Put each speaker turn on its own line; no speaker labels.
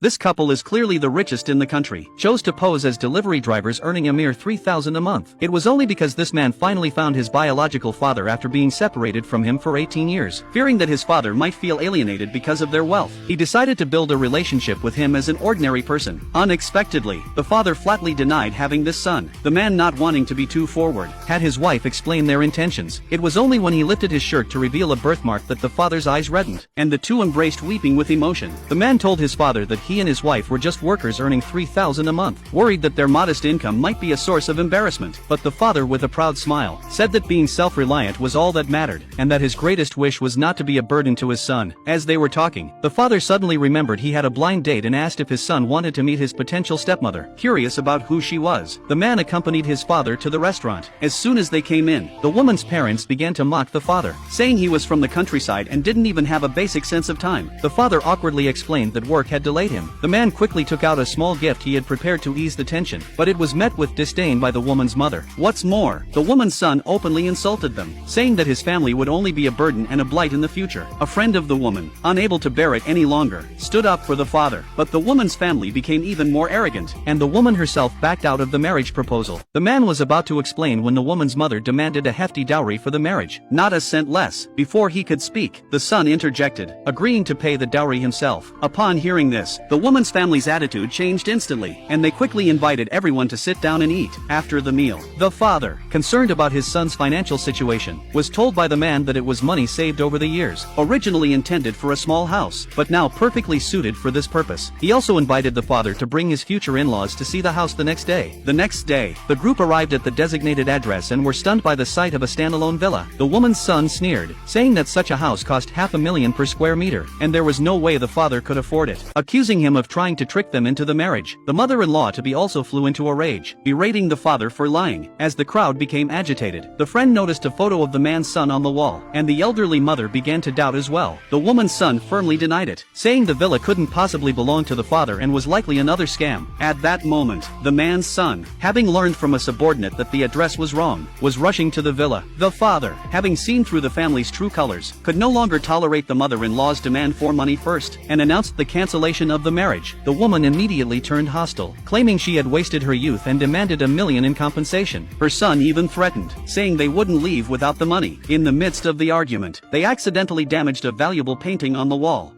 This couple is clearly the richest in the country, chose to pose as delivery drivers earning a mere $3,000 a month. It was only because this man finally found his biological father after being separated from him for 18 years. Fearing that his father might feel alienated because of their wealth, he decided to build a relationship with him as an ordinary person. Unexpectedly, the father flatly denied having this son. The man, not wanting to be too forward, had his wife explain their intentions. It was only when he lifted his shirt to reveal a birthmark that the father's eyes reddened, and the two embraced, weeping with emotion. The man told his father that he and his wife were just workers earning $3,000 a month, worried that their modest income might be a source of embarrassment. But the father, with a proud smile, said that being self-reliant was all that mattered, and that his greatest wish was not to be a burden to his son. As they were talking, the father suddenly remembered he had a blind date and asked if his son wanted to meet his potential stepmother. Curious about who she was, the man accompanied his father to the restaurant. As soon as they came in, the woman's parents began to mock the father, saying he was from the countryside and didn't even have a basic sense of time. The father awkwardly explained that work had delayed him. The man quickly took out a small gift he had prepared to ease the tension, but it was met with disdain by the woman's mother. What's more, the woman's son openly insulted them, saying that his family would only be a burden and a blight in the future. A friend of the woman, unable to bear it any longer, stood up for the father, but the woman's family became even more arrogant, and the woman herself backed out of the marriage proposal. The man was about to explain when the woman's mother demanded a hefty dowry for the marriage, not a cent less. Before he could speak, the son interjected, agreeing to pay the dowry himself. Upon hearing this, the woman's family's attitude changed instantly, and they quickly invited everyone to sit down and eat. After the meal, the father, concerned about his son's financial situation, was told by the man that it was money saved over the years, originally intended for a small house, but now perfectly suited for this purpose. He also invited the father to bring his future in-laws to see the house the next day. The next day, the group arrived at the designated address and were stunned by the sight of a standalone villa. The woman's son sneered, saying that such a house cost $500,000 per square meter, and there was no way the father could afford it, accusing him of trying to trick them into the marriage. The mother-in-law-to-be also flew into a rage, berating the father for lying. As the crowd became agitated, the friend noticed a photo of the man's son on the wall, and the elderly mother began to doubt as well. The woman's son firmly denied it, saying the villa couldn't possibly belong to the father and was likely another scam. At that moment, the man's son, having learned from a subordinate that the address was wrong, was rushing to the villa. The father, having seen through the family's true colors, could no longer tolerate the mother-in-law's demand for money first, and announced the cancellation of the marriage. The woman immediately turned hostile, claiming she had wasted her youth and demanded $1 million in compensation. Her son even threatened, saying they wouldn't leave without the money. In the midst of the argument, they accidentally damaged a valuable painting on the wall.